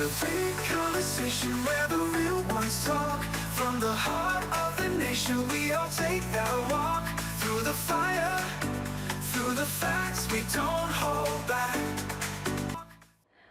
The big conversation where the real ones talk. From the heart of the nation, we all take that walk. Through the fire, through the facts, we don't hold back.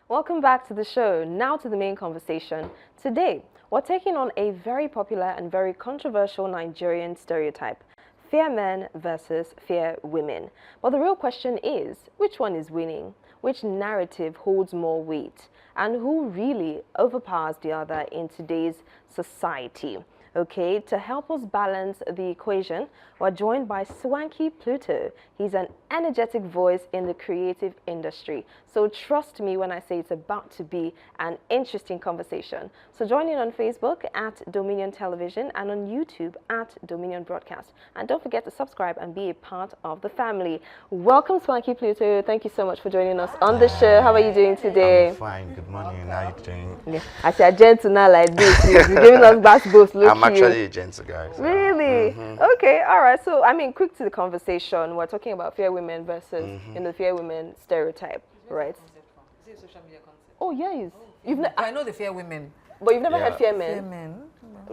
Welcome back to the show. Now to the main conversation. Today, we're taking on a very popular and very controversial Nigerian stereotype. Fair men versus fair women. But the real question is, which one is winning? Which narrative holds more weight? And who really overpowers the other in today's society? Okay, to help us balance the equation, we're joined by Swanky Pluto. He's an energetic voice in the creative industry. So trust me when I say it's about to be an interesting conversation. So join in on Facebook at Dominion Television and on YouTube at Dominion Broadcast. And don't forget to subscribe and be a part of the family. Welcome, Swanky Pluto. Thank you so much for joining us on the show. How are you doing today? I'm fine. Good morning. How are you doing? Yeah. I see a gentle now like this. You're giving us bass boost. I'm actually a gentle guy. So. Really? Okay, all right. So, I mean, quick to the conversation. We're talking about fair women versus the fair women stereotype, right? Is it a social media concept? Oh, yes. I know the fair women. But you've never heard fair Fair men? men.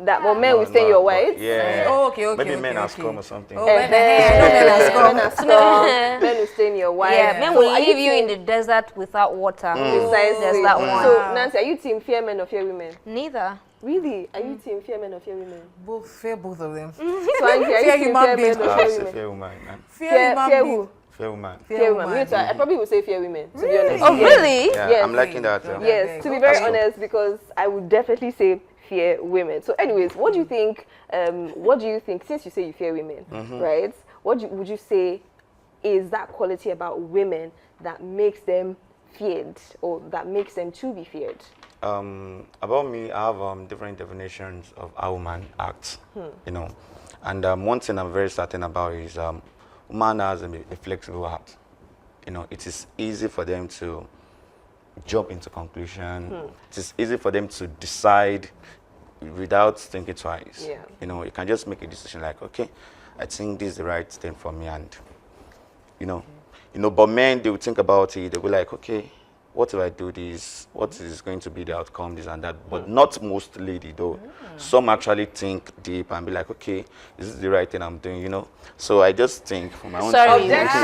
That, well, men will stay your whites? Yeah. Oh, okay. Maybe okay, men okay, are okay. scum or something. Oh, Men men are strong. Men will stay in your whites. Yeah, men So will are leave you team- in the desert without water. Precisely. There's that one. So, Nancy, are you team fair men or fair women? Neither. Really? Are you team fair men or fair women? Both of them. So, are you Fair team human fair beings. men or I fair say women? fair woman. Man. Fair Fair who? Fair woman. Fair women. Me too. I probably would say fair women, to be honest. Oh, really? Yeah, Yes. I'm liking that. Yes, to be very honest, because I would definitely say fear women. So anyways, what do you think, since you say you fear women, right? Would you say is that quality about women that makes them feared or that makes them to be feared? About me, I have different definitions of how woman acts, you know. And one thing I'm very certain about is woman has a flexible heart. You know, it is easy for them to jump into conclusion. It is easy for them to decide without thinking twice. Yeah. You know, you can just make a decision like, okay, I think this is the right thing for me, and you know, but men, they will think about it. They'll be like, okay, what if I do this? What is going to be the outcome, this and that? But not most lady though. Some actually think deep and be like, okay, is this the right thing I'm doing, you know? So I just think for my own Sorry, objection,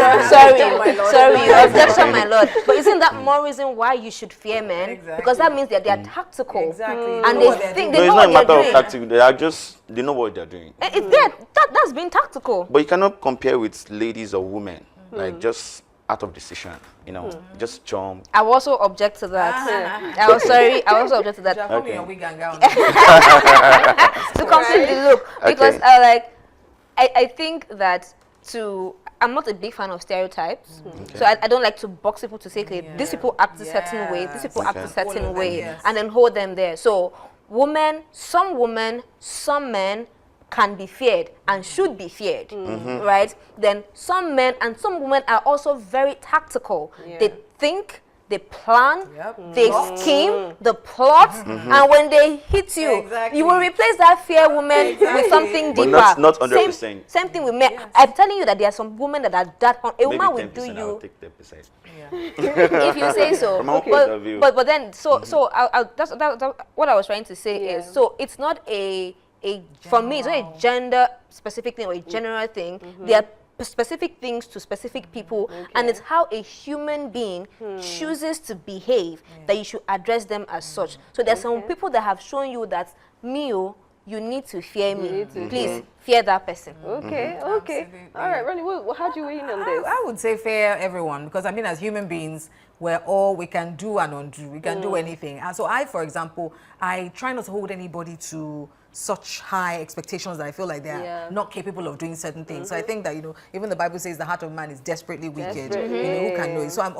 my lord. But isn't that more reason why you should fear men? Exactly. Because that means that they are tactical. Exactly. And Know what they they're think doing. they No, know it's not a what matter they're of doing. tactics. They know what they're doing. It's that's being tactical. But you cannot compare with ladies or women, like just out of decision, you know, just jump. I will also object to that. I also object to that. Jack, put me your wig and gown. To complete the look, because Okay. I think that I'm not a big fan of stereotypes, so I don't like to box people to say, okay, these people act a certain way, these people act a certain Hold way, them, yes. and then hold them there. So women, some men can be feared and should be feared, right? Then some men and some women are also very tactical. Yeah. They think, they plan, Yep. they scheme, the plot, and when they hit you, Exactly. you will replace that fair woman with something But deeper. not 100%. Same thing with men. I'm telling you that there are some women that are that. A Maybe woman will 10%, do I'll you take 10%. if you say so. From my own point of view. But then that's what I was trying to say Yeah. is, so it's not for me it's not a gender specific thing or a general thing. There are specific things to specific people, and it's how a human being chooses to behave that you should address them as such. So there's some people that have shown you that you need to fear me. Please fear that person. Okay. Absolutely. All right, Ronnie, how do you weigh in on this? I would say fair everyone, because I mean, as human beings, we can do and undo. We can do anything. And so for example, I try not to hold anybody to such high expectations that I feel like they're not capable of doing certain things. So I think that, even the Bible says the heart of man is desperately wicked. Who can know it? So I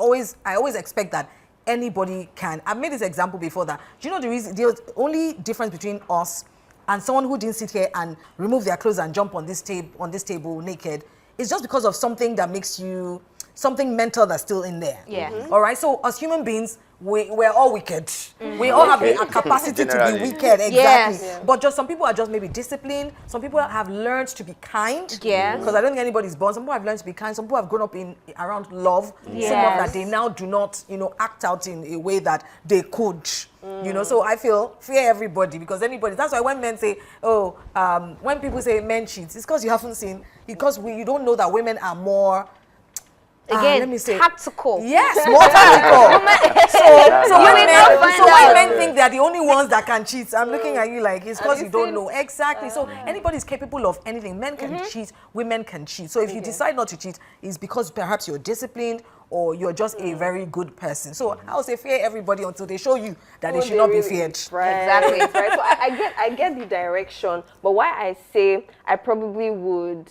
always expect that anybody can. I've made this example before that. Do you know the only difference between us and someone who didn't sit here and remove their clothes and jump on this table naked is just because of something that makes you, something mental that's still in there. Yeah. All right. So as human beings, we're all wicked. We all have a capacity to Generally. be wicked, exactly. Yes. Yeah. But just some people are just maybe disciplined. Some people have learned to be kind. Yes. Because I don't think anybody's born. Some people have learned to be kind. Some people have grown up in around love. Yes. Some of that they now do not, act out in a way that they could. So I feel fear everybody because anybody. That's why when men say, when people say men cheat, it's because you haven't seen. Because you don't know that women are more. Again, let me say, tactical. yes, more tactical. so women don't find when out. men think they're the only ones that can cheat, I'm looking at you like it's because you you don't seen- know. Exactly. So anybody's capable of anything. Men can cheat, women can cheat. So if you decide not to cheat, it's because perhaps you're disciplined or you're just a very good person. So I would say fear everybody until they show you that they should not be feared. Right. Exactly. Right. So I get the direction, but why I say I probably would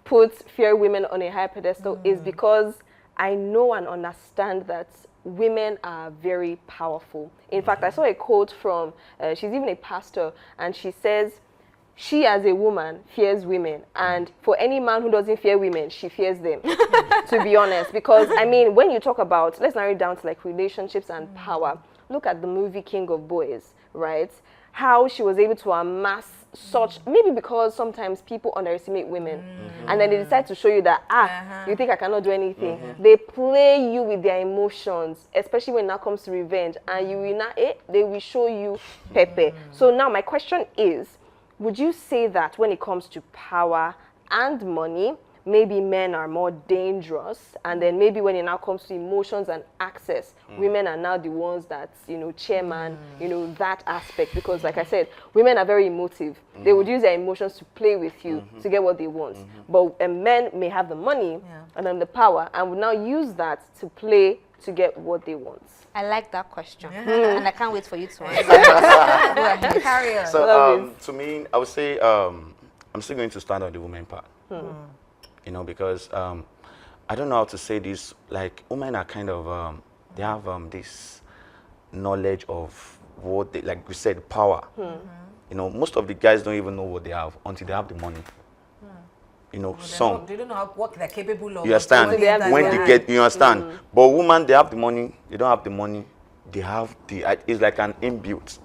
put fear women on a high pedestal is because I know and understand that women are very powerful. In fact, I saw a quote from, she's even a pastor, and she says, she as a woman fears women, and for any man who doesn't fear women, she fears them, to be honest. Because, I mean, when you talk about, let's narrow it down to like relationships and power, look at the movie King of Boys, right? How she was able to amass such, maybe because sometimes people underestimate women and then they decide to show you that you think I cannot do anything. They play you with their emotions, especially when it now comes to revenge, and you will not they will show you pepper. So now my question is, would you say that when it comes to power and money, maybe men are more dangerous, and then maybe when it now comes to emotions and access, women are now the ones that, chairman, that aspect? Because like I said, women are very emotive. They would use their emotions to play with you to get what they want. But men may have the money and then the power and would now use that to play to get what they want. I like that question, and I can't wait for you to answer. Go ahead. Carry on. So to me, I would say I'm still going to stand on the woman part. Because I don't know how to say this. Like women are kind of they have this knowledge of what they, like we said, power. Most of the guys don't even know what they have until they have the money. Some. They don't know what they're capable of. You understand? They have When the they money. get, you understand. But women, they have the money. They don't have the money. They have it's like an inbuilt.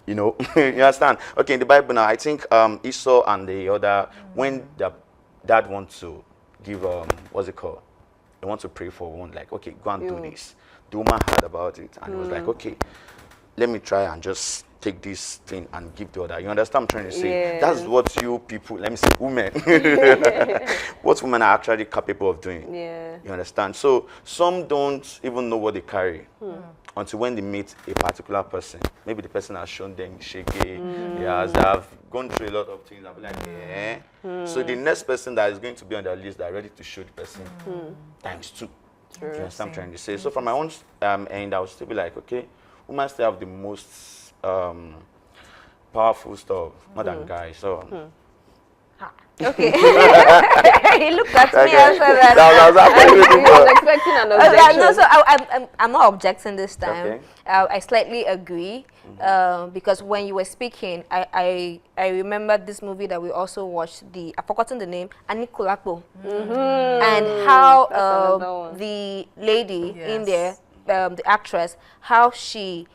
You understand? Okay, in the Bible now, I think Esau and the other, when the dad wants to give what's it called? They want to pray for one, like, okay, go and do this. The woman heard about it and was like, okay, let me try and just take this thing and give the other. You understand what I'm trying to say? Yeah. That's what you people, let me say women, what women are actually capable of doing. Yeah. You understand? So some don't even know what they carry until when they meet a particular person. Maybe the person has shown them shaky, they have gone through a lot of things. I'll be like, yeah. So the next person that is going to be on their list, they're ready to show the person times 2. You understand what I'm trying to say? So from my own end, I would still be like, okay, women still have the most powerful stuff, more than guys. So Okay. He looked at me and said that. that was actually I really was good. expecting an Okay, objection. no, so I'm not objecting this time. Okay. I slightly agree because when you were speaking, I remember this movie that we also watched. I've forgotten the name, Anikulapo, and how another one. the lady in Yes. there, the actress, how she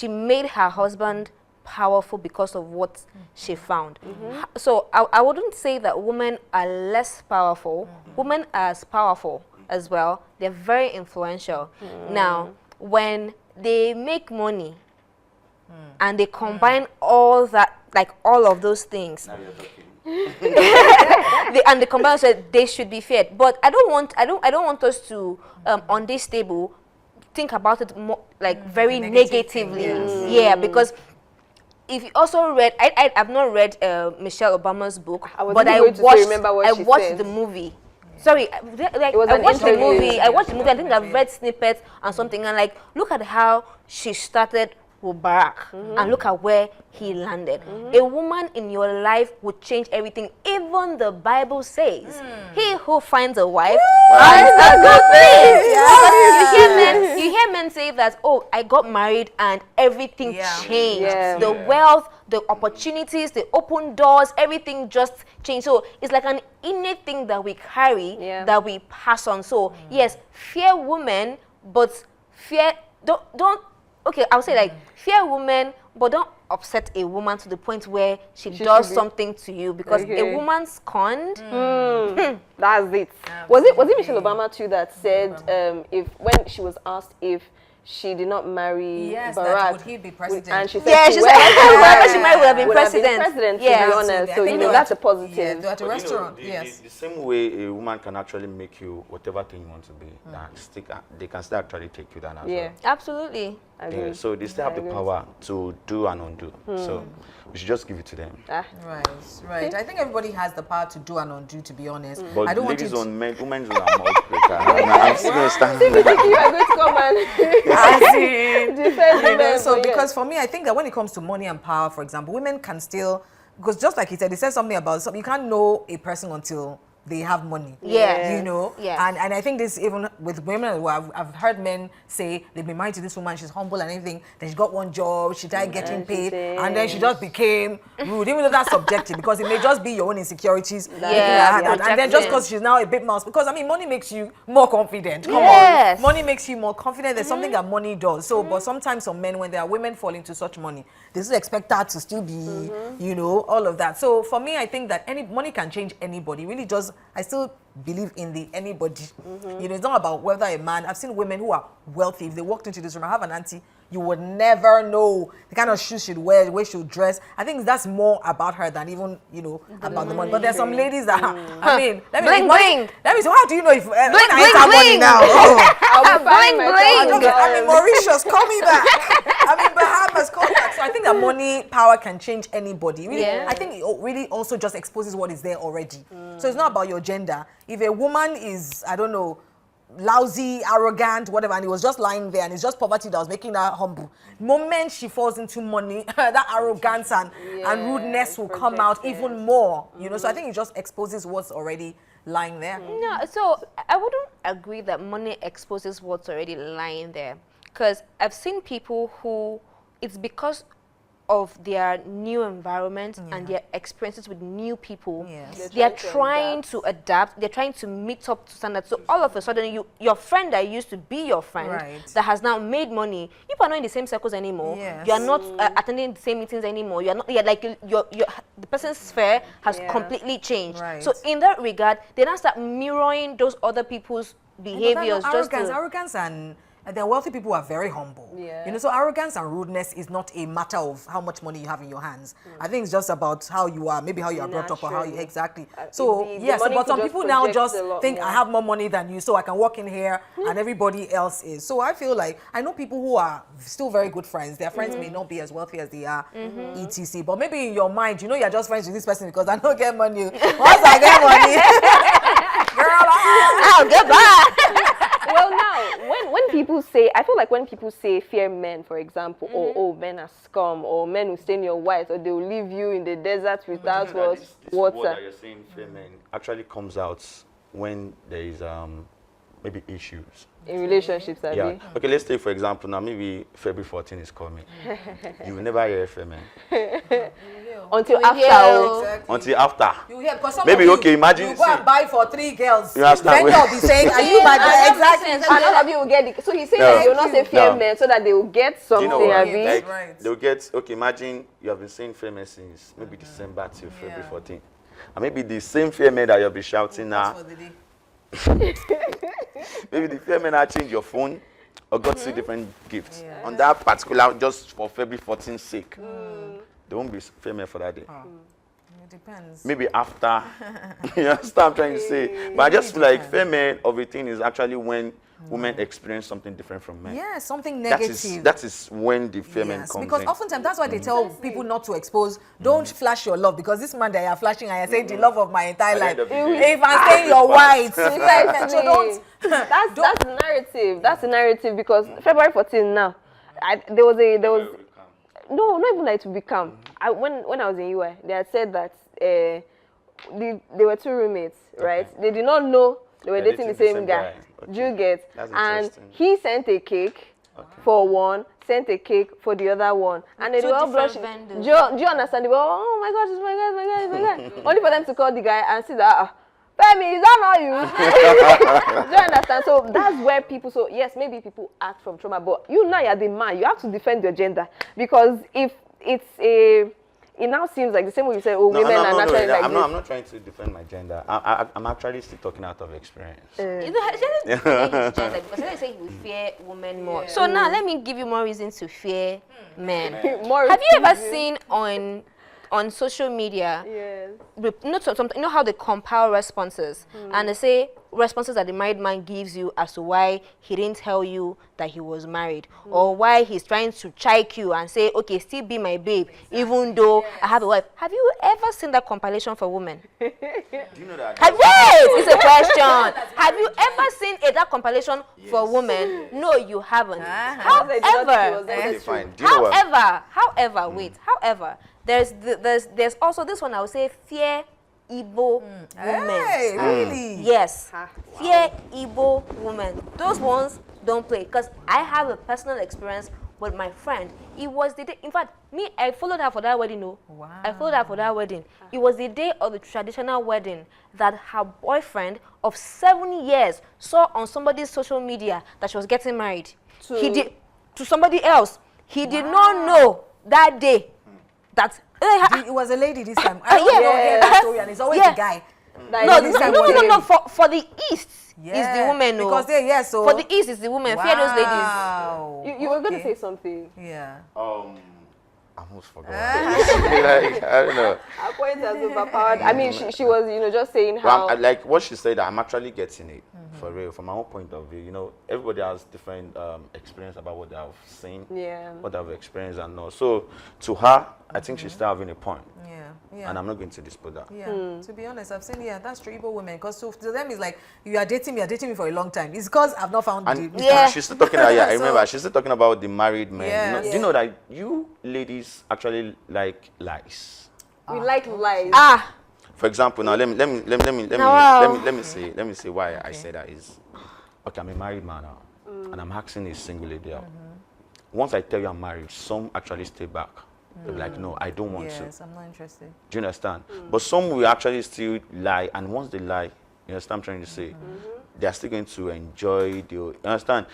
made her husband powerful because of what she found. So I wouldn't say that women are less powerful. Women are as powerful as well. They're very influential. Now, when they make money and they combine all that, like all of those things, Now you're talking. and the combine, so they should be feared. But I don't want us to on this table think about it more like very negative thing, negatively. yes. Yeah, because if you also read, I've not read Michelle Obama's book, I was but even I going to say, watched remember what I she watched said. the movie. Sorry, like It was I an watched the interview. movie. I watched the movie. I think I've read snippets and something, and like look at how she started with Barack, and look at where he landed. A woman in your life would change everything. Even the Bible says, "He who finds a wife finds a good thing." Because you hear men say that, "Oh, I got married and everything Yeah. changed. Yeah. The wealth, the opportunities, the open doors, everything just changed." So it's like an innate thing that we carry, Yeah. that we pass on. So yes, fear women, but fear, don't, okay, I would say like, fear women, but don't upset a woman to the point where she does something to you, because a woman scorned. That's it. Was it Michelle Obama too that said if when she was asked if she did not marry Yes, Barack, that would he be president? and she said Yeah, she said whoever she married would have been president. Yeah, to be Yeah. honest. So I think you they know were that's a at- positive. Yeah, they're at a But restaurant. the, Yes. the same way a woman can actually make you whatever thing you want to be, they can still actually take you down as Yeah. well. Absolutely. I Yeah, agree. so they still have the power to do and undo. So we should just give it to them. Right. I think everybody has the power to do and undo, to be honest. But I don't want ladies it. on men, women's on are much better. I'm still going to stand You are going to come and As in, defend you know, women. so but yes. because for me, I think that when it comes to money and power, for example, women can still, because just like he said something about something, you can't know a person until they have money. Yes. You know? Yes. And I think this even with women as well, I've heard men say they've been married to this woman, she's humble and everything, then she got one job, she started getting paid, and then she just became rude, even though that's subjective, because it may just be your own insecurities. Yeah, and then just because she's now a bit mouse, because I mean, money makes you more confident. Come Yes. on. Money makes you more confident. There's something that money does. So, but sometimes some men, when there are women fall into such money, they still expect that to still be, you know, all of that. So for me, I think that any money can change anybody. Really, just I still believe in the anybody. You know, it's not about whether a man. I've seen women who are wealthy. If they walked into this room, I have an auntie. You would never know the kind of shoes she'd wear, the way she'd dress. I think that's more about her than even, you know, about the money. But there's some ladies that, I mean, Bling, bling. Let me say, how do you know if when I bling, enter money bling. now? Oh. I'll be finding Bling, myself bling. I'm in Mauritius, call me back. I'm in Bahamas, call me back. So I think that money, power can change anybody. Really, Yeah. I think it really also just exposes what is there already. So it's not about your gender. If a woman is, I don't know, lousy, arrogant, whatever, and it was just lying there and it's just poverty that was making her humble. Moment she falls into money, that arrogance and rudeness will come out even more. You know, so I think it just exposes what's already lying there. No, so I wouldn't agree that money exposes what's already lying there, because I've seen people who, it's because of their new environment and their experiences with new people, Yes. they are trying to adapt, they're trying to meet up to standards. So all of a sudden, your friend that used to be your friend, Right. that has now made money, you are not in the same circles anymore. Yes. You are not attending the same meetings anymore. You are not, like the person's sphere has completely changed. Right. So in that regard, they now start mirroring those other people's behaviors. Just to, Arrogance and there are wealthy people who are very humble. Yeah. You know, so arrogance and rudeness is not a matter of how much money you have in your hands. I think it's just about how you are, maybe how you are brought up or how you Naturally. exactly. So the yes, money but could some just people now project just a lot think more. I have more money than you, so I can walk in here and everybody else is. So I feel like I know people who are still very good friends. Their friends may not be as wealthy as they are, etc. But maybe in your mind, you know, you're just friends with this person because I don't get money. Once I get money, girl, oh, goodbye. Well, now, when people say, I feel like when people say fear men, for example, or oh, men are scum, or men will stain your white, or they will leave you in the desert without This word water. that you're saying, feminine, actually comes out when there is maybe issues. In relationships, I Yeah. mean. Okay, let's take for example now. Maybe February 14 is coming. You will never hear feminine Until Yeah. after. until after. You hear, because some Maybe, of you, okay, imagine, you go and see- buy for 3 girls. You understand? Vendor will be saying, are you my guy? Exactly. And all of you will get it. So he's saying No. that they will not say fear No. men so that they will get Do something, you know what? Abi. Like, Right. they'll get, okay, imagine you have been saying feminine since maybe December till February 14. And maybe the same feminine that you'll be shouting now, For the day. maybe the feminine now change your phone or got you different gifts. On that particular, just for February 14's sake. They won't be feminine for that day. It depends. Maybe after, you understand what I'm trying to say? But I just feel like feminine of a thing is actually when women experience something different from men. Yeah, something That negative. that is when the feminine Yes, comes because in. oftentimes that's why they tell people not to expose. Don't flash your love, because this man that you're flashing, I say the love of my entire At the life. end of the day, If I'm saying you're white, so Exactly. don't. That's the narrative. That's the narrative because February 14 now, there was no, not even like to become. When I was in UI, they had said that they were 2 roommates, right? They did not know they were dating the same guy. Okay. Do you get? That's And interesting. he sent a cake for one, sent a cake for the other one, and they Two were all different blushing. vendors. Do you understand? They were, oh my gosh, it's my guy, it's my guy, it's my guy. Only for them to call the guy and see that Femi, is that not you? Do you understand? So that's where people, so yes, maybe people act from trauma, but you now you're the man, you have to defend your gender. Because if it's it now seems like the same way you say, oh, women are naturally like I'm this. I'm not trying to defend my gender. I'm actually still talking out of experience. You know, I just his gender because I say he will fear women more. So now let me give you more reasons to fear men. More Have you ever reasons. seen on social media, Yes. you know how they compile responses and they say responses that the married man gives you as to why he didn't tell you that he was married or why he's trying to chike you and say, okay, still be my babe, even though I have a wife. Have you ever seen that compilation for women? Do you know that? Wait, it's a question. Have you ever seen that compilation for women? No, you haven't. However, Okay, fine. Do you know what? however, there's also this one I would say fear Igbo women. Hey, really? Yes, fear Igbo women. Those ones don't play because I have a personal experience with my friend. It was the day. In fact, I followed her for that wedding. No, Wow. I followed her for that wedding. It was the day of the traditional wedding that her boyfriend of 7 years saw on somebody's social media that she was getting married. He did to somebody else. He did not know that day that. It was a lady this time. I don't know that story, and it's always the guy. No. For the East is the woman. No. Because they, so for the East is the woman. Fear those ladies. Wow. You were going to say something. Yeah. I almost forgot. Like, I don't know. Acquaintance overpowered. I mean, she was, just saying how. Well, like what she said, I'm actually getting it for real. From my own point of view, everybody has different experience about what they have seen, what they have experienced, and all. So to her, I think she's still having a point. Yeah. And I'm not going to dispute that. Yeah, to be honest, I've seen, that's true, Igbo women, because to them it's like, you're dating me for a long time. It's because I've not found And the she's still talking about, I remember, she's still talking about the married men. Yes. Do you know that you ladies actually like lies? We like lies. For example, now let me say why I say that is, okay, I'm a married man now, and I'm asking a single lady out. Once I tell you I'm married, some actually stay back. They're like, no, I don't want to. Yes, I'm not interested. Do you understand? But some will actually still lie, and once they lie, you understand what I'm trying to say? They are still going to enjoy you understand?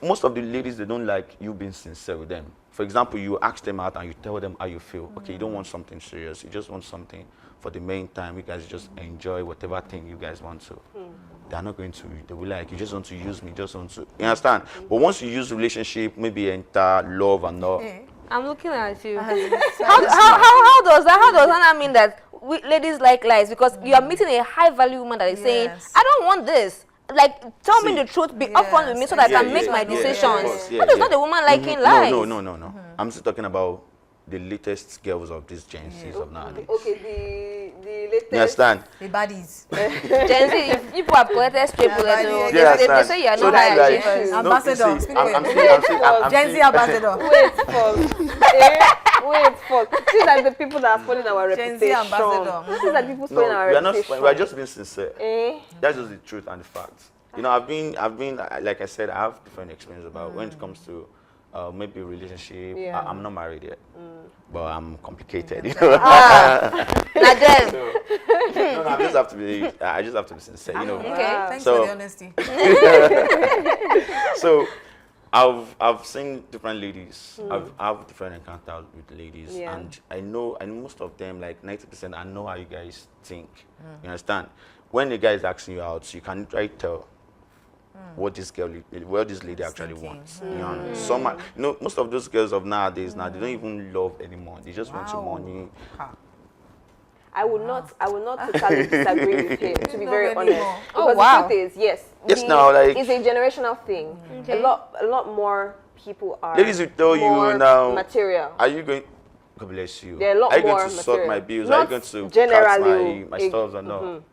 Most of the ladies, they don't like you being sincere with them. For example, you ask them out and you tell them how you feel. Okay, you don't want something serious. You just want something for the main time. You guys just enjoy whatever thing you guys want to. They're not going to. They will like, you just want to use me, just want to. You understand? But once you use relationship, maybe enter love and all. I'm looking at you. How does that mean that ladies like lies? Because you are meeting a high value woman that is saying, I don't want this. Like, tell me the truth, be upfront with me so that I can make my decisions. That is not a woman liking lies. No. I'm still talking about the latest girls of these Gen Zs of nowadays. Okay, the latest. You understand? The baddies. Gen Z, if people have collected straight bullets, they say you are not that's high like- achievers. Ambassador, speak I'm with Gen Z ambassador. Wait for. These are the people that are spoiling our Gen reputation. Z ambassador. These are people spoiling our we are not. reputation. We are just being sincere. That's just the truth and the facts. I've been, like I said, I have different experience about when it comes to maybe relationship. Yeah. I'm not married yet, but I'm complicated. Not them. No, I just have to be sincere. Okay. Thanks So- for the honesty. So, I've seen different ladies. I've have different encounters with ladies, and I know, and most of them, like 90%, I know how you guys think. You understand? When the guy is asking you out, you can try to tell what this lady actually wants. Most of those girls of nowadays now, they don't even love anymore. They just want your money. I will not totally disagree with him, to be Not very anymore. honest. Oh, Because wow. the truth is, yes, Yes, now, like- it's a generational thing. Okay. A lot more people are. Ladies will tell you more now, material. Are you going? God bless you. They're a lot are you more going to sort material. my bills? Not Are you going to generally, cut my stuff or not? You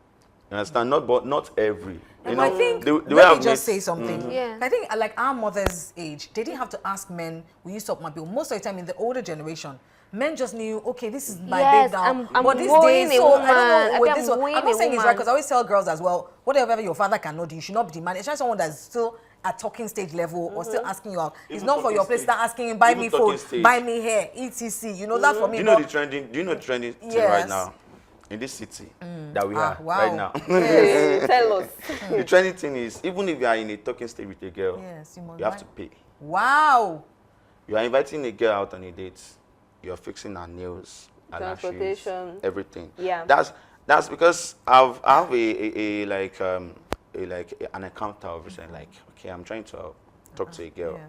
understand? Not every. And I think, the way let I've me just met- say something. Yeah. I think, like our mother's age, they didn't have to ask men, will you stop my bill? Most of the time in the older generation, men just knew, okay, this is my Yes, babe now. I'm but these wooing days, a so I woman. don't know. I With think this I'm one, I'm wooing not a saying it's right, woman. because I always tell girls as well, whatever your father cannot do, you should not be demanding. Especially someone that's still at talking stage level or still asking you out. It's Even not for your talking place, stage. start asking him, buy Even me talking food, stage. buy me hair, etc. That's for me. Do you know but- the trending? Do you know the trending thing Yes. right now? in this city that we are wow. right now. Yes. Tell us. The trending thing is, even if you are in a talking stage with a girl, Yes, you have to pay. Wow. You are inviting a girl out on a date. You're fixing her nails, her lashes, Transportation. everything. Yeah. That's because I have an encounter of recently. Like, okay, I'm trying to talk to a girl. Yeah.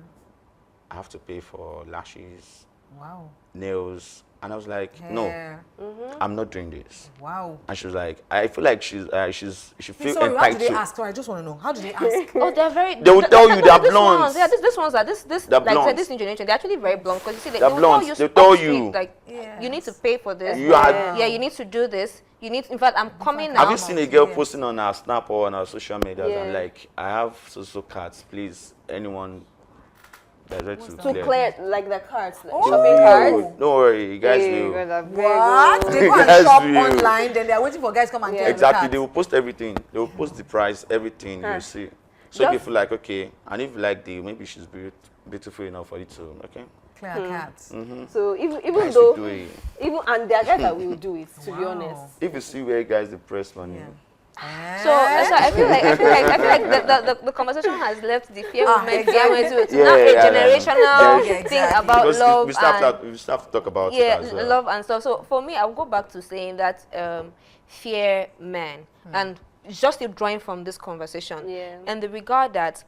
I have to pay for lashes, Wow. nails, and I was like, no, Hair. I'm not doing this. Wow. And she was like, I feel like she feel Sorry, how did they entitled. ask? Sorry, I just want to know. How did they ask? Oh, they're very. They will tell you they are these blonde. ones, yeah, this ones are this They're like I said, blonde. this new generation. They're actually very blunt because you see, they They're will blonde. tell you. They'll up tell street, you. like you need to pay for this. You are- yeah, you need to do this. You need. In fact, I'm coming now. Have you seen a girl Yes. posting on her Snap or on her social media Yeah. and like, I have so cards, please, anyone direct to To clear like the cards, like Oh. shopping cards. Don't worry, you guys Hey, will. guys are very What? good. They go and Guys shop will. online, then they're waiting for guys to come and Yeah. tell them Exactly, the they will cards. post everything. They will post the price, everything Huh. you see. So if you Just- feel like, okay, and if you like the, maybe she's beautiful enough for you to, okay. Clear cards. So even Guys though will do it. even and there are guys that will do it, to be Wow. honest. If you see where guys depress money, So I feel like the conversation has left the fear Ah, women, exactly. fear women to it's Yeah, now a yeah, generational yeah. thing Exactly. about because love we start and we start to talk about yeah, it as well. love and stuff. So for me, I'll go back to saying that fear men and just still drawing from this conversation Yeah. and the regard that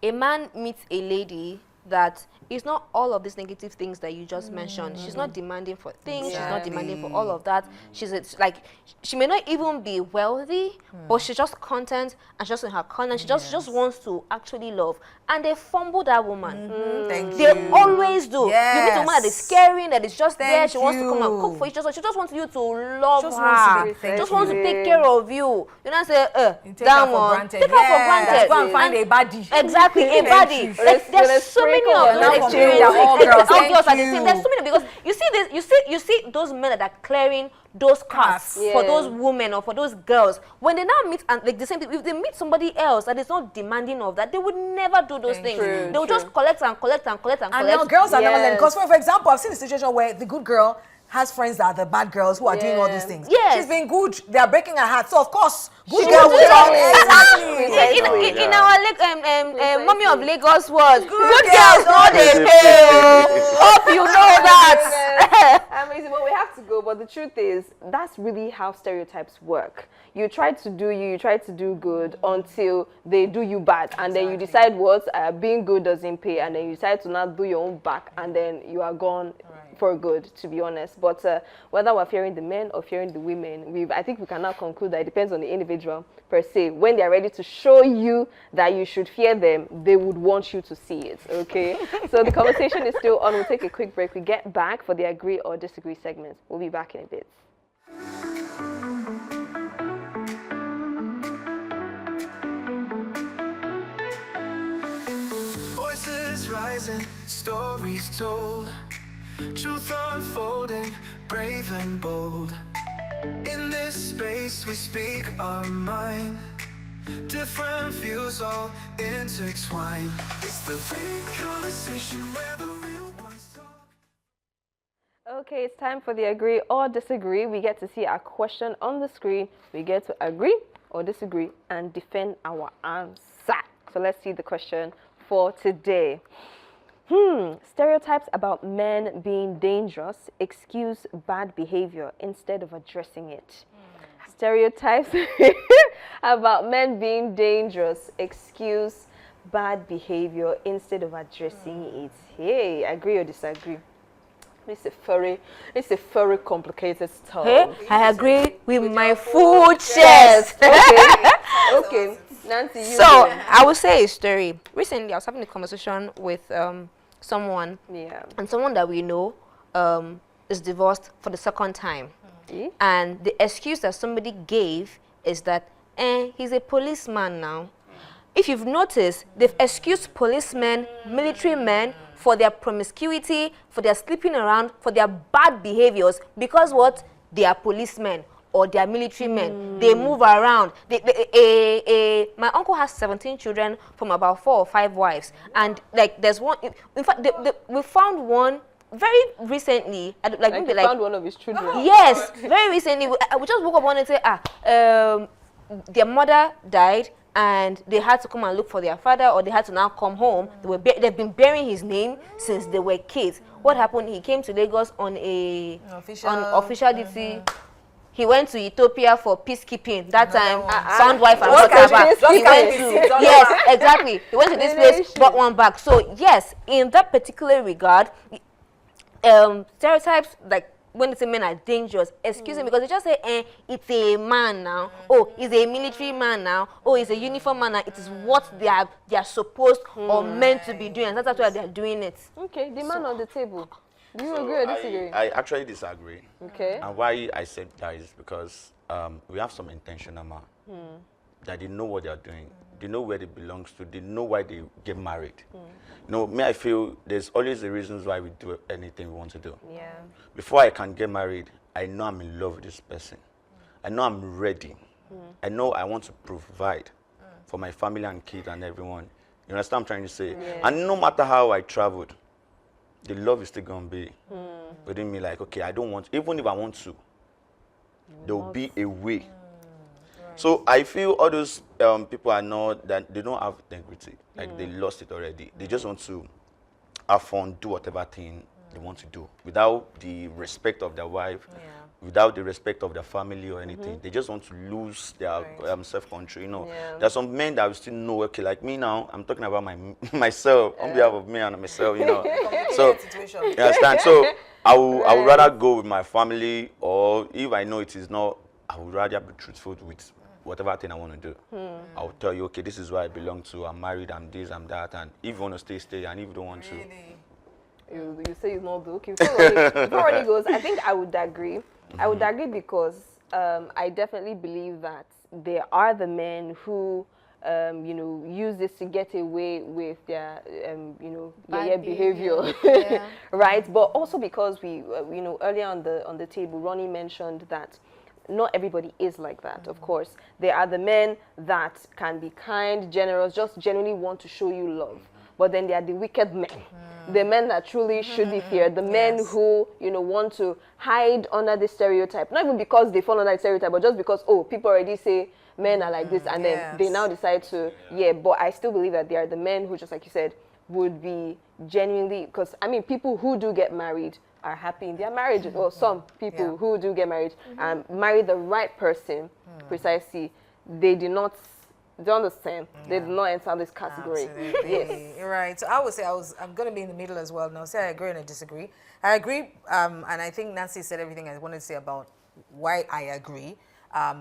a man meets a lady that is not all of these negative things that you just mentioned. She's not demanding for things. She's not demanding for all of that. It's like she may not even be wealthy, but she's just content and just in her content. She just wants to actually love. And they fumble that woman. Thank They you. always do. You meet a woman that is Yes. caring, that is just there. Thank She wants to come and you. cook for you. She just wants you to love Just her. wants to be Just wants to take thankful. care of you. You know, say, You take that her for one. granted. Take her for Yes. granted. Go and find a body. Exactly, a body. you. There's so many sprinkle of of those now experiences. complaining that all girls, All thank girls are the you. same. There's so many because you see this. You see those men that are clearing those cars Yeah. for those women or for those girls. When they now meet and like the same thing, if they meet somebody else that is not demanding of that, they would never do those things. True, They will true. just collect and collect and collect and And collect. now girls are never Yes. learning. Because for example, I've seen a situation where the good girl has friends that are the bad girls who are doing all Yeah. these things. Yes. She's been good. They are breaking her heart. So of course, good She girl will will do talk. it. Exactly. Precisely. In Yeah. our mommy of Lagos was good girls girls, don't not they dey pay. pay. Hope you know that. Amazing, but we have to go. But the truth is, that's really how stereotypes work. You try to do you try to do good until they do you bad, and then you decide what being good doesn't pay, and then you decide to not do your own back, and then you are gone for good. To be honest, but whether we're fearing the men or fearing the women, I think we can now conclude that it depends on the individual per se. When they are ready to show you that you should fear them, they would want you to see it. Okay, so the conversation is still on. We'll take a quick break. We get back for the agree or disagree segment. We'll be back in a bit. Voices rising, stories told, truth unfolding, brave and bold. In this space we speak our mind, different views all intertwined. It's the big conversation where the real ones talk. Okay, it's time for the agree or disagree. We get to see our question on the screen. We get to agree or disagree and defend our answer. So let's see the question for today. Stereotypes about men being dangerous excuse bad behavior instead of addressing it. Stereotypes about men being dangerous excuse bad behavior instead of addressing it. Hey, agree or disagree? It's a very complicated stuff. Hey, I agree with my full chest. Okay, Nancy, you So go. I will say a story. Recently, I was having a conversation with someone, Yeah. and someone that we know is divorced for the second time. Eh? And the excuse that somebody gave is that, he's a policeman now. If you've noticed, they've excused policemen, military men for their promiscuity, for their sleeping around, for their bad behaviors, because what? They are policemen or they are military men. They move around. My uncle has 17 children from about 4 or 5 wives. And like there's one, in fact, we found one very recently, Like he found one of his children. yes, very recently, we just woke up one and say, their mother died and they had to come and look for their father, or they had to now come home. They've been bearing his name since they were kids. What happened? He came to Lagos on official duty. He went to Ethiopia for peacekeeping. That time, found wife and What daughter back. kind He of went peace? to yes, exactly. He went to this place, brought one back. So yes, in that particular regard, stereotypes, like when they say men are dangerous, excuse me, because they just say, it's a man now. Oh, he's a military man now. Oh, he's a uniform man now. It is what they are supposed or meant to be doing. And that's why they are doing it. Okay, the man on the table. Do you agree or disagree? I actually disagree. Okay. And why I said that is because we have some intentional man that they know what they are doing. They know where they belong to. They know why they get married. You know, me, I feel there's always the reasons why we do anything we want to do. Yeah. Before I can get married, I know I'm in love with this person. I know I'm ready. I know I want to provide for my family and kids and everyone. You understand what I'm trying to say? Yeah. And no matter how I traveled, the love is still going to be within me. Like, okay, I don't want, even if I want to, there will be a way. So I feel all those people are not, that they don't have integrity. Like they lost it already. They just want to have fun, do whatever thing they want to do without the respect of their wife, without the respect of their family or anything. They just want to lose their self-control. You know, there's some men that will still know. Okay, like me now, I'm talking about myself on behalf of me and myself. You know, so you understand. So I would rather go with my family, or if I know it is not, I would rather be truthful with whatever thing I want to do. I'll tell you, okay, this is where I belong to. I'm married. I'm this. I'm that. And if you want to stay, stay. And if you don't want to. You say it's not okay. Before it goes, I think I would agree. I would agree because I definitely believe that there are the men who, you know, use this to get away with their, you know, Bad behavior, right? But also because we, you know, earlier on the table, Ronnie mentioned that not everybody is like that. Of course, there are the men that can be kind, generous, just genuinely want to show you love. But then there are the wicked men, the men that truly should be feared, the men who, you know, want to hide under the stereotype, not even because they fall under the stereotype, but just because, oh, people already say men are like this, and then they now decide to, but I still believe that they are the men who, just like you said, would be genuinely, because, I mean, people who do get married are happy in their marriage. Well, some people who do get married and marry the right person, precisely, they do not, do you understand? They do not enter this category. Absolutely. Yes. You're right. So I would say I'm going to be in the middle as well. Now, say I agree and I disagree. I agree, and I think Nancy said everything I wanted to say about why I agree.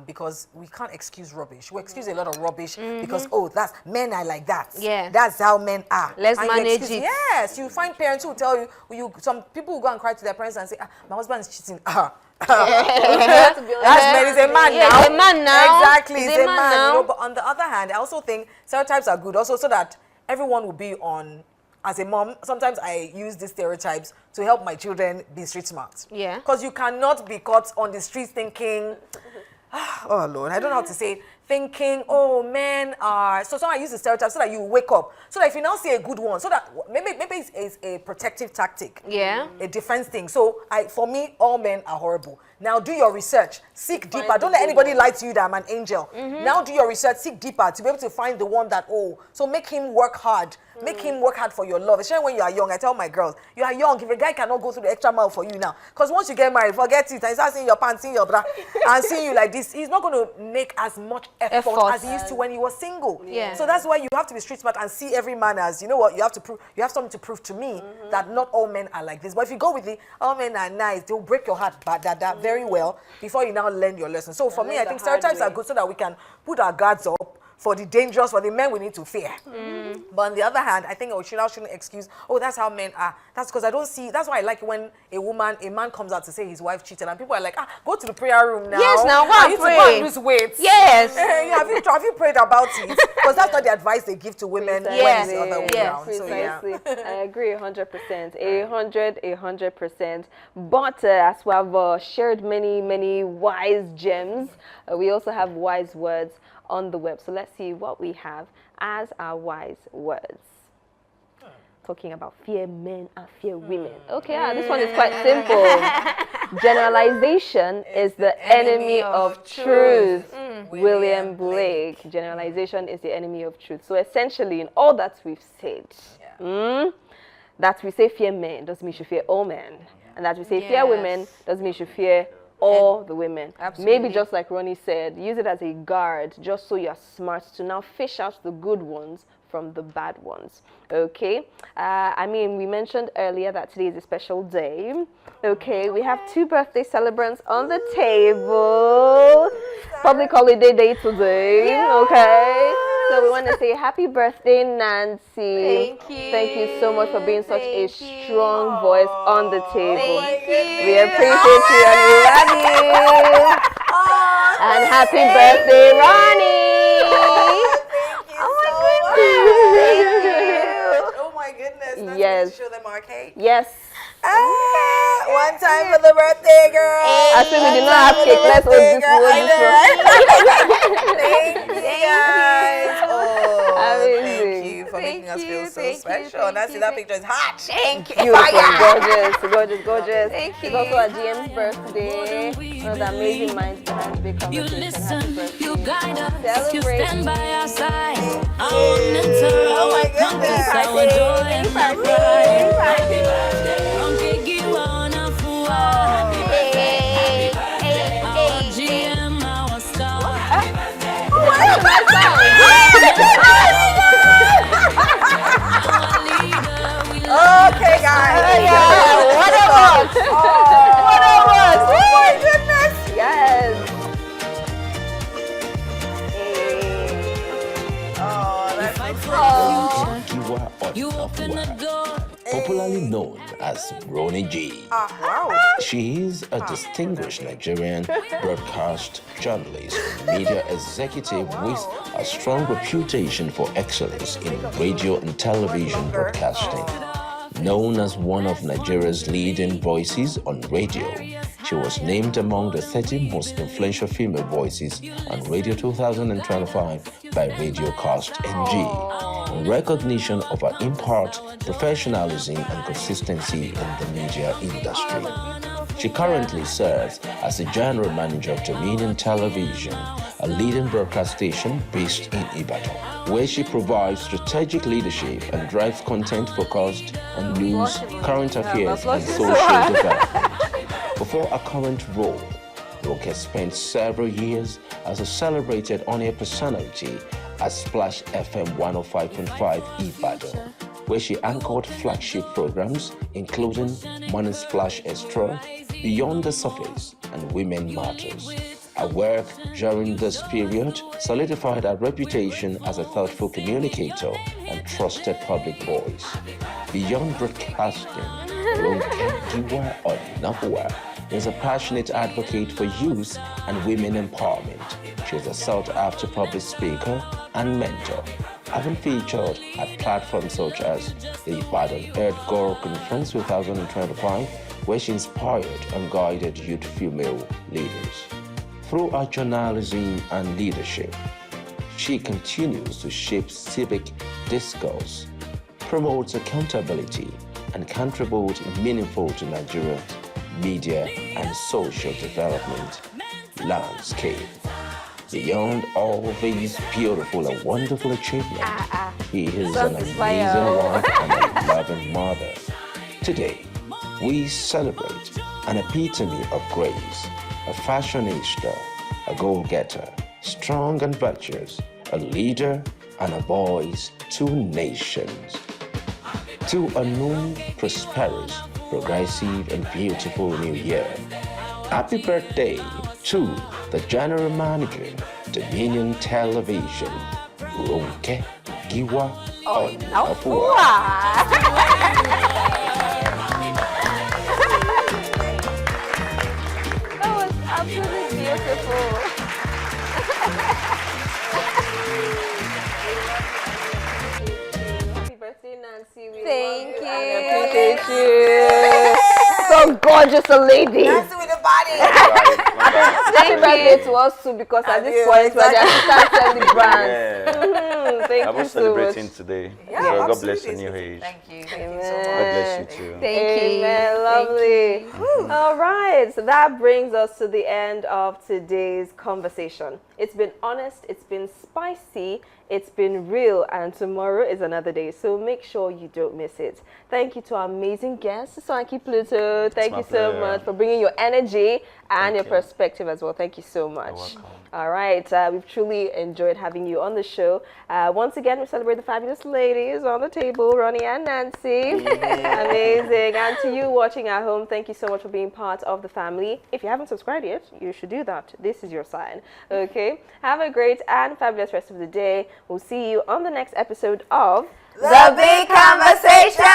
Because we can't excuse rubbish. We excuse a lot of rubbish because, oh, that's men are like that. Yeah. That's how men are. Let's And you manage excuse- it. Yes, you find parents who tell you, some people will go and cry to their parents and say, my husband is cheating. That's men. He's a man Yeah, now. he's a man now. Exactly, He's he's a a man man. now. You know, but on the other hand, I also think stereotypes are good also so that everyone will be on. As a mom, sometimes I use these stereotypes to help my children be street smart. Yeah. Because you cannot be caught on the streets thinking, oh Lord, I don't know how to say it. Thinking, oh, men are... So I use the stereotype so that you wake up. So that if you now see a good one, so that maybe it's a protective tactic. Yeah. A defense thing. So for me, all men are horrible. Now do your research. Seek deeper. Don't let anybody lie to you that I'm an angel. Now do your research. Seek deeper to be able to find the one that, so make him work hard. Make him work hard for your love. Especially when you are young. I tell my girls, you are young. If a guy cannot go through the extra mile for you now, because once you get married, forget it. And he starts seeing your pants, seeing your bra, and seeing you like this, he's not going to make as much effort as he used to when he was single. Yeah. So that's why you have to be street smart and see every man as, you know what, you have to prove, you have something to prove to me that not all men are like this. But if you go with the all men are nice, they'll break your heart very well before you now learn your lesson. So for me, I think stereotypes are good so that we can put our guards up for the dangerous, for the men we need to fear. But on the other hand, I think we shouldn't excuse, oh, that's how men are. That's because I don't see, that's why I like when a man comes out to say his wife cheated and people are like, go to the prayer room now. Yes, now, go and to pray. go and lose weight. Yes. Have you prayed about it? Because that's not the advice they give to women when it's the other way around. So, Precisely. I agree 100%. 100%. But as we have shared many wise gems, we also have wise words on the web. So let's see what we have as our wise words. talking about fear men and fear women. Okay, this one is quite simple. Generalization is the enemy of truth. William Blake. Generalization is the enemy of truth. So essentially, in all that we've said, that we say fear men doesn't mean you should fear all men. And that we say fear women doesn't mean you should fear all the women. Absolutely. Maybe just like Ronnie said, use it as a guard just so you're smart to now fish out the good ones from the bad ones. Okay, I mean, we mentioned earlier that today is a special day. Okay, we have 2 birthday celebrants on the table. Public holiday day today. Okay, so we want to say happy birthday, Nancy. Thank you. Thank you so much for being such a strong voice on the table. Thank you. We appreciate you and we love you. And happy birthday, Ronnie. Oh my goodness. That's Yes. to show them our cake. Yes. One time for the birthday girl. I think we did not have cake. Let's hold this one. Thank you guys. Oh, Amazing. thank you for making us feel so special. Nancy, that picture is hot. Thank you. Beautiful, gorgeous. Thank It's also a GM's birthday. One of the amazing minds behind Big You Conversation. Happy listen, birthday. you guide us, you Celebrate. stand by our side. I won't interrupt. Oh my goodness. Our joy and our pride. Happy birthday. Ronke giwa na fuwa. Our GM, our star. Our leader, we love Okay, guys. What a watch! What a watch! Oh my goodness. Yes. Oh, that's future. You open the door. Popularly known as Ronnie G. wow. She is a distinguished Nigerian broadcast journalist, media executive with a strong reputation for excellence in radio and television broadcasting. Known as one of Nigeria's leading voices on radio, she was named among the 30 most influential female voices on Radio 2025 by Radiocast NG, in recognition of her impart, professionalism and consistency in the media industry. She currently serves as the General Manager of Dominion Television, a leading broadcast station based in Ibadan, where she provides strategic leadership and drives content focused on news, current affairs, and social development. Before her current role, Ronke spent several years as a celebrated on-air personality at Splash FM 105.5 Ibadan, where she anchored flagship programs including Morning Splash Extra, Beyond the Surface, and Women Matters. Her work during this period solidified her reputation as a thoughtful communicator and trusted public voice. Beyond broadcasting, Ronke Giwa Onafuwa is a passionate advocate for youth and women empowerment. She is a sought-after public speaker and mentor, having featured at platforms such as the Ibadan Earth Girl Conference 2025, where she inspired and guided youth female leaders. Through her journalism and leadership, she continues to shape civic discourse, promotes accountability, and contributes meaningful to Nigeria's media and social development landscape. Beyond all these beautiful and wonderful achievements, he is an amazing wife and a loving mother. Today, we celebrate an epitome of grace, a fashionista, a goal-getter, strong and virtuous, a leader and a voice to nations. To a new, prosperous, progressive and beautiful new year. Happy birthday to the General Manager, Dominion Television, Ronke Giwa Onafuwa. That was absolutely beautiful. Happy birthday, Nancy. We Thank love you. and appreciate you. So gorgeous a lady. Nancy with the body. Happy birthday to us too, because at this point we're the assistant celebrants. Yeah. Thank I you was so celebrating much. today. Yeah, so God absolutely. bless the new age. Thank you. Thank you Amen. so God much. bless you too. Thank you. Amen. Lovely. All right. So that brings us to the end of today's conversation. It's been honest, it's been spicy, it's been real, and tomorrow is another day. So make sure you don't miss it. Thank you to our amazing guests, Swanky Pluto. Thank my you so pleasure. much for bringing your energy and Thank your you. perspective as well. Thank you so much. welcome. All right. We've truly enjoyed having you on the show. Once again, we celebrate the fabulous ladies on the table, Ronnie and Nancy. Amazing. And to you watching at home, thank you so much for being part of the family. If you haven't subscribed yet, you should do that. This is your sign. Okay. Have a great and fabulous rest of the day. We'll see you on the next episode of The Big Conversation!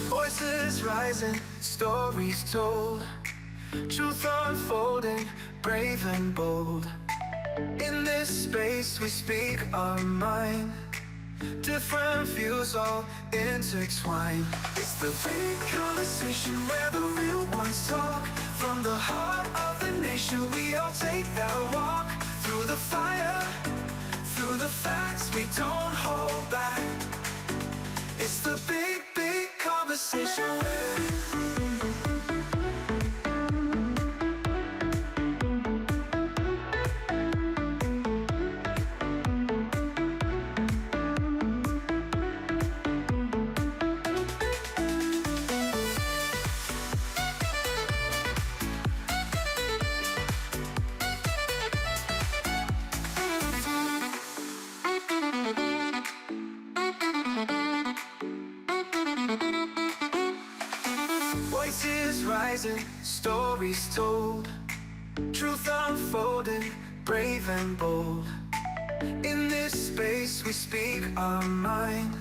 Voices rising, stories told, truth unfolding, brave and bold. In this space we speak our mind, different views all intertwined. It's the big conversation where the real ones talk. From the heart of the nation we all take that walk. Through the fire, through the facts we don't hold back. It's the big, big conversation. Voices rising, stories told, truth unfolding, brave and bold. In this space we speak our mind,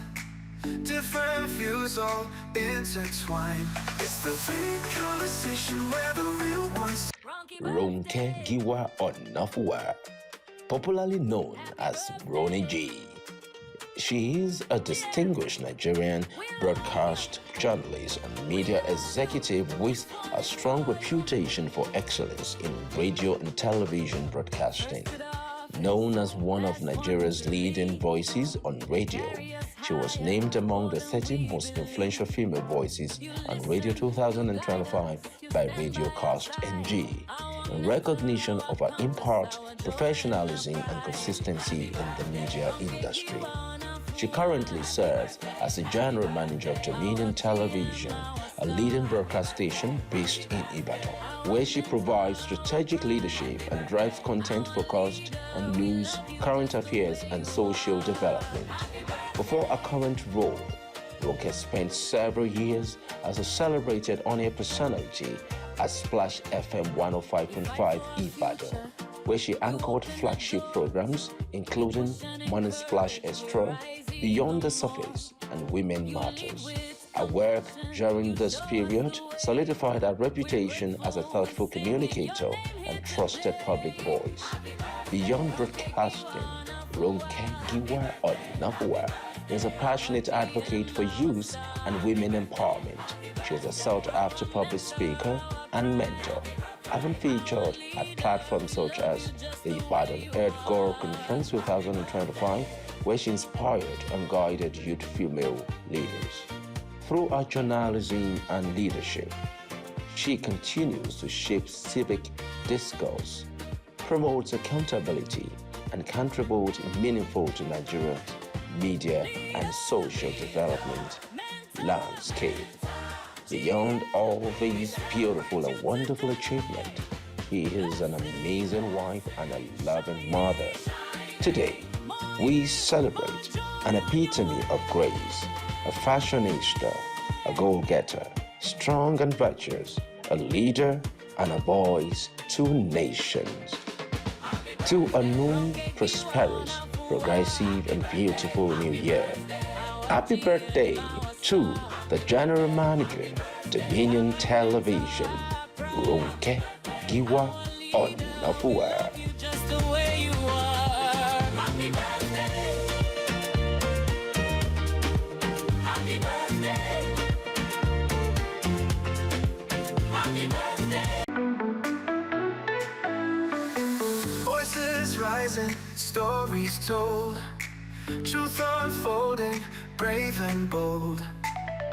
different views all intertwined. It's the big conversation where the real ones. Ronke Giwa Onafua, popularly known as Ronnie G. She is a distinguished Nigerian broadcast journalist and media executive with a strong reputation for excellence in radio and television broadcasting. Known as one of Nigeria's leading voices on radio, she was named among the 30 most influential female voices on Radio 2025 by Radiocast NG, in recognition of her impart, professionalism, and consistency in the media industry. She currently serves as the General Manager of Dominion Television, a leading broadcast station based in Ibadan, where she provides strategic leadership and drives content focused on news, current affairs, and social development. Before her current role, Ronke spent several years as a celebrated on-air personality at Splash FM 105.5 Ibadan, where she anchored flagship programs including Morning Splash Extra, Beyond the Surface, and Women Matters. Her work during this period solidified her reputation as a thoughtful communicator and trusted public voice. Beyond broadcasting, Ronke Giwa Onafua is a passionate advocate for youth and women empowerment. She is a sought-after public speaker and mentor, having featured at platforms such as the Ibadan Earth Girl Conference 2025, where she inspired and guided youth female leaders. Through her journalism and leadership, she continues to shape civic discourse, promotes accountability, and contributes meaningful to Nigeria's media and social development landscape. Beyond all these beautiful and wonderful achievements, she is an amazing wife and a loving mother. Today, we celebrate an epitome of grace, a fashionista, a goal-getter, strong and virtuous, a leader and a voice to nations. To a new, prosperous, progressive, and beautiful new year. Happy birthday to the General Manager, Dominion Television, Ronke Giwa Onafua. Just the way you are. Happy birthday. Happy birthday. Happy birthday. rising, stories told, truth unfolding, brave and bold.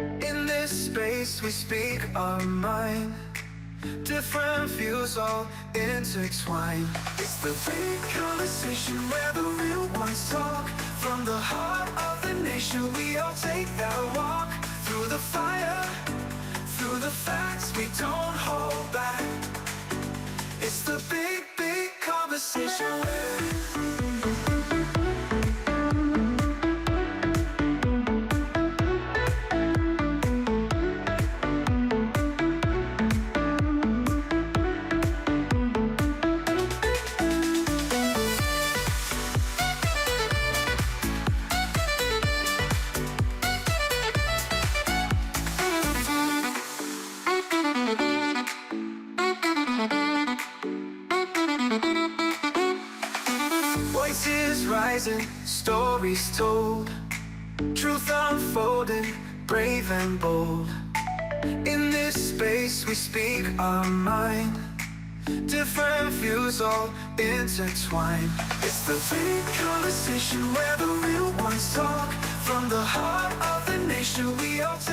In this space we speak our mind, different views all intertwined. It's the big conversation where the real ones talk. From the heart of the nation we all take that walk. Through the fire, through the facts we don't hold back. It's the big, big conversation. Voices rising, stories told, truth unfolding, brave and bold. In this space we speak our mind, different views all intertwined. It's the big conversation where the real ones talk. From the heart of the nation we all take